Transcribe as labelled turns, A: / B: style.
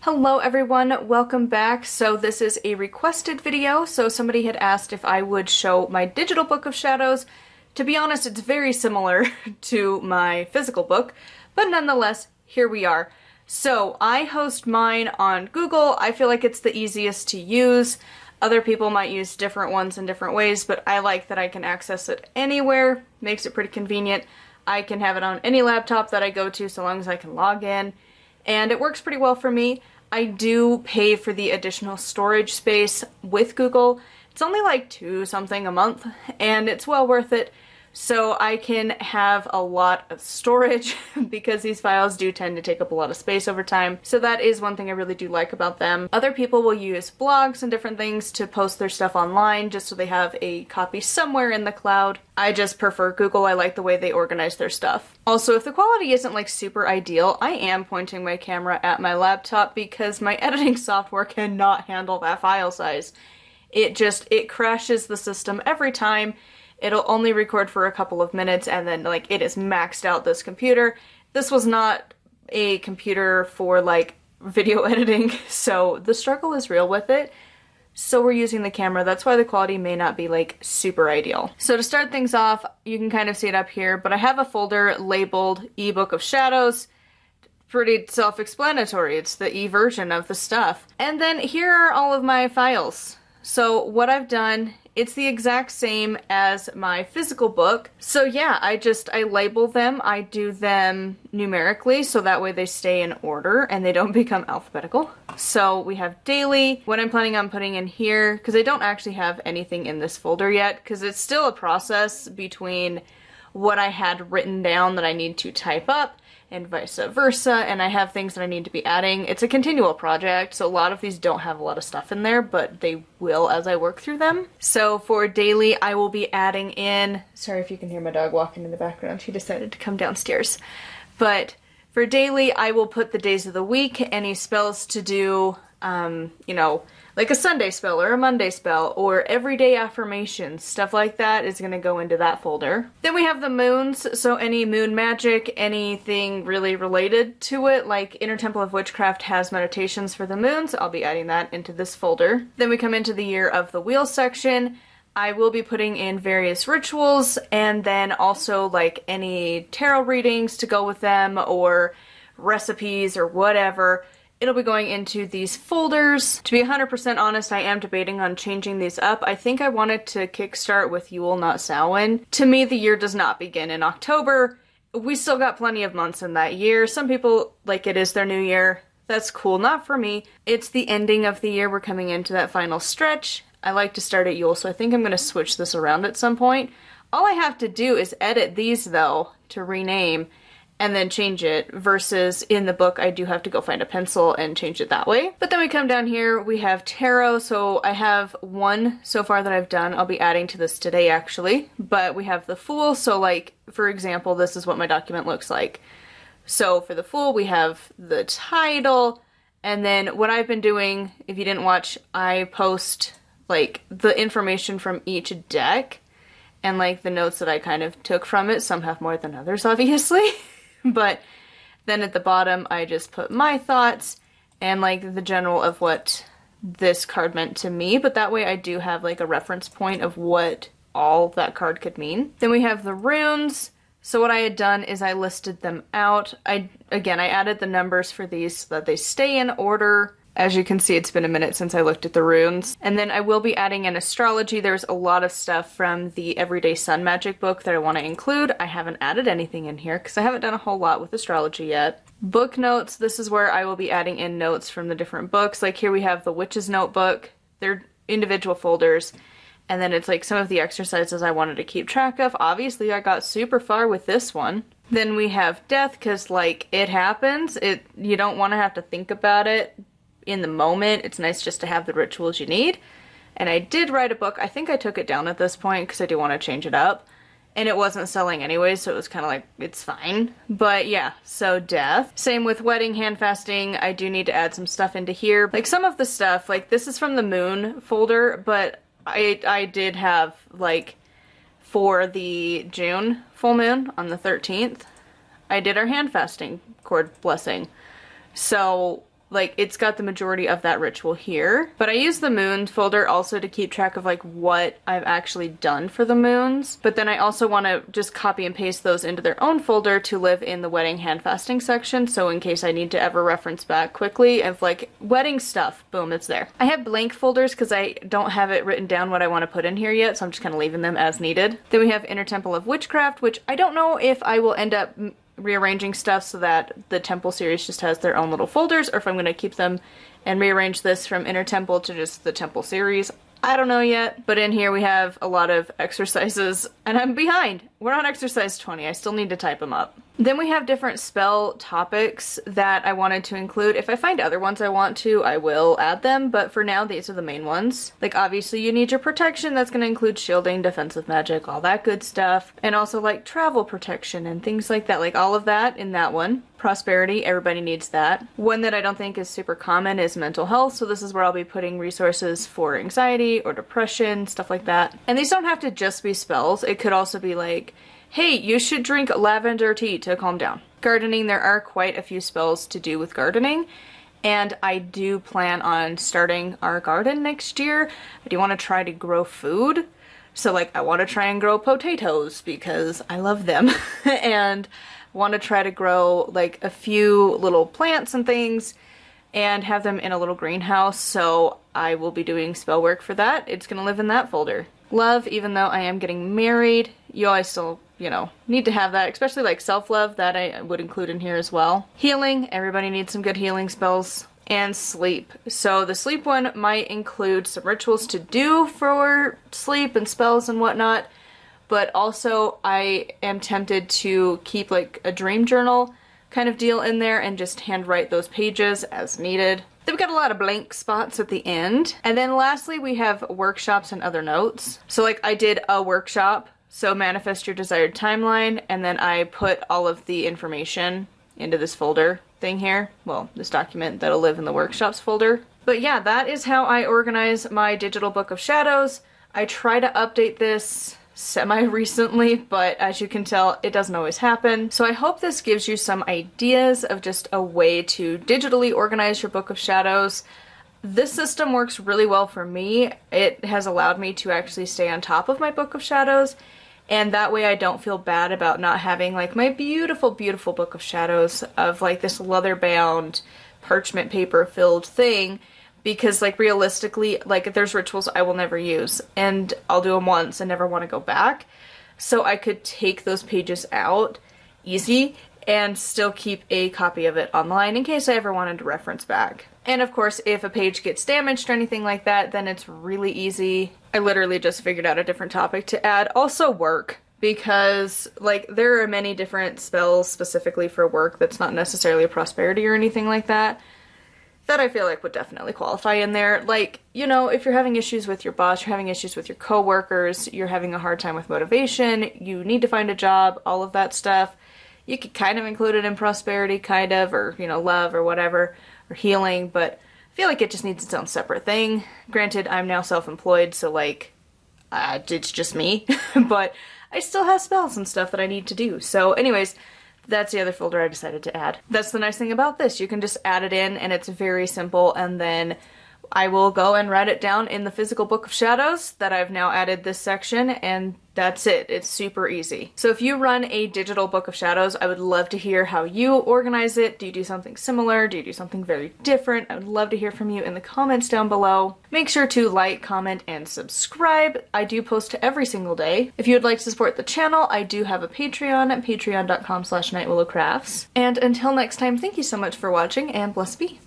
A: Hello everyone, welcome back. So this is a requested video, so somebody had asked if I would show my digital book of shadows. To be honest, it's very similar to my physical book, but nonetheless, here we are. So I host mine on Google. I feel like it's the easiest to use. Other people might use different ones in different ways, but I like that I can access it anywhere. Makes it pretty convenient. I can have it on any laptop that I go to so long as I can log in, and it works pretty well for me. I do pay for the additional storage space with Google. It's only like $2 something a month, and it's well worth it. So I can have a lot of storage because these files do tend to take up a lot of space over time. So that is one thing I really do like about them. Other people will use blogs and different things to post their stuff online just so they have a copy somewhere in the cloud. I just prefer Google. I like the way they organize their stuff. Also, if the quality isn't like super ideal, I am pointing my camera at my laptop because my editing software cannot handle that file size. It crashes the system every time. It'll only record for a couple of minutes and then like it is maxed out this computer. This was not a computer for like video editing, so the struggle is real with it. So we're using the camera. That's why the quality may not be like super ideal. So to start things off, you can kind of see it up here, but I have a folder labeled eBook of Shadows. Pretty self-explanatory. It's the e version of the stuff. And then here are all of my files. So what I've done, it's the exact same as my physical book. So yeah, I label them. I do them numerically so that way they stay in order and they don't become alphabetical. So we have daily, what I'm planning on putting in here, because I don't actually have anything in this folder yet, because it's still a process between what I had written down that I need to type up and vice versa, and I have things that I need to be adding. It's a continual project, so a lot of these don't have a lot of stuff in there, but they will as I work through them. So for daily, I will be adding in, sorry if you can hear my dog walking in the background, she decided to come downstairs. But for daily, I will put the days of the week, any spells to do, you know, like a Sunday spell or a Monday spell or everyday affirmations, stuff like that is gonna go into that folder. Then we have the moons, so any moon magic, anything really related to it, like Inner Temple of Witchcraft has meditations for the moons, I'll be adding that into this folder. Then we come into the Year of the Wheel section. I will be putting in various rituals and then also like any tarot readings to go with them or recipes or whatever. It'll be going into these folders. To be 100% honest, I am debating on changing these up. I think I wanted to kickstart with Yule, not Samhain. To me, the year does not begin in October. We still got plenty of months in that year. Some people, like, it is their new year. That's cool. Not for me. It's the ending of the year. We're coming into that final stretch. I like to start at Yule, so I think I'm going to switch this around at some point. All I have to do is edit these, though, to rename and then change it, versus in the book I do have to go find a pencil and change it that way. But then we come down here, we have tarot, so I have one so far that I've done. I'll be adding to this today actually, but we have the Fool, so like, for example, this is what my document looks like. So for the Fool, we have the title, and then what I've been doing, if you didn't watch, I post like the information from each deck and like the notes that I kind of took from it. Some have more than others, obviously. But then at the bottom, I just put my thoughts and like the general of what this card meant to me. But that way I do have like a reference point of what all that card could mean. Then we have the runes. So what I had done is I listed them out. I added the numbers for these so that they stay in order. As you can see, it's been a minute since I looked at the runes. And then I will be adding in astrology. There's a lot of stuff from the Everyday Sun Magic book that I want to include. I haven't added anything in here because I haven't done a whole lot with astrology yet. Book notes, this is where I will be adding in notes from the different books. Like here we have the Witch's Notebook. They're individual folders. And then it's like some of the exercises I wanted to keep track of. Obviously, I got super far with this one. Then we have death because like it happens. You don't want to have to think about it in the moment. It's nice just to have the rituals you need. And I did write a book. I think I took it down at this point because I do want to change it up. And it wasn't selling anyway, so it was kind of like, it's fine. But yeah, so death. Same with wedding, hand fasting. I do need to add some stuff into here. Like some of the stuff, like this is from the moon folder, but I did have like for the June full moon on the 13th, I did our hand fasting cord blessing. So like, it's got the majority of that ritual here. But I use the moon folder also to keep track of like what I've actually done for the moons. But then I also want to just copy and paste those into their own folder to live in the wedding hand fasting section. So in case I need to ever reference back quickly of like wedding stuff, boom, it's there. I have blank folders because I don't have it written down what I want to put in here yet. So I'm just kind of leaving them as needed. Then we have Inner Temple of Witchcraft, which I don't know if I will end up rearranging stuff so that the temple series just has their own little folders, or if I'm going to keep them and rearrange this from Inner Temple to just the temple series. I don't know yet, but in here we have a lot of exercises, and I'm behind. We're on exercise 20. I still need to type them up. Then we have different spell topics that I wanted to include. If I find other ones I want to, I will add them, but for now these are the main ones. Like obviously you need your protection, that's going to include shielding, defensive magic, all that good stuff. And also like travel protection and things like that, like all of that in that one. Prosperity, everybody needs that. One that I don't think is super common is mental health, so this is where I'll be putting resources for anxiety or depression, stuff like that. And these don't have to just be spells, it could also be like, hey, you should drink lavender tea to calm down. Gardening, there are quite a few spells to do with gardening, and I do plan on starting our garden next year. I do want to try to grow food. So like I want to try and grow potatoes because I love them and want to try to grow like a few little plants and things and have them in a little greenhouse. So I will be doing spell work for that. It's going to live in that folder. Love, even though I am getting married, you always still, you know, need to have that, especially like self-love, that I would include in here as well. Healing, everybody needs some good healing spells. And sleep. So the sleep one might include some rituals to do for sleep and spells and whatnot, but also I am tempted to keep like a dream journal kind of deal in there and just handwrite those pages as needed. Then we've got a lot of blank spots at the end. And then lastly, we have workshops and other notes. So like I did a workshop, so manifest your desired timeline, and then I put all of the information into this folder thing here. Well, this document that'll live in the workshops folder. But yeah, that is how I organize my digital book of shadows. I try to update this semi-recently, but as you can tell, it doesn't always happen. So I hope this gives you some ideas of just a way to digitally organize your book of shadows. This system works really well for me. It has allowed me to actually stay on top of my book of shadows, and that way I don't feel bad about not having like my beautiful, beautiful book of shadows of like this leather-bound parchment paper filled thing, because like realistically, like there's rituals I will never use and I'll do them once and never want to go back. So I could take those pages out easy and still keep a copy of it online in case I ever wanted to reference back. And of course, if a page gets damaged or anything like that, then it's really easy. I literally just figured out a different topic to add. Also work, because like there are many different spells specifically for work that's not necessarily a prosperity or anything like that, that I feel like would definitely qualify in there. Like, you know, if you're having issues with your boss, you're having issues with your coworkers, you're having a hard time with motivation, you need to find a job, all of that stuff, you could kind of include it in prosperity, kind of, or, you know, love or whatever, or healing, but I feel like it just needs its own separate thing. Granted, I'm now self-employed, so like, it's just me, but I still have spells and stuff that I need to do. So anyways, that's the other folder I decided to add. That's the nice thing about this. You can just add it in and it's very simple, and then I will go and write it down in the physical book of shadows that I've now added this section, and that's it. It's super easy. So if you run a digital book of shadows, I would love to hear how you organize it. Do you do something similar? Do you do something very different? I would love to hear from you in the comments down below. Make sure to like, comment, and subscribe. I do post every single day. If you would like to support the channel, I do have a Patreon at patreon.com/nightwillowcrafts. And until next time, thank you so much for watching, and blessed be.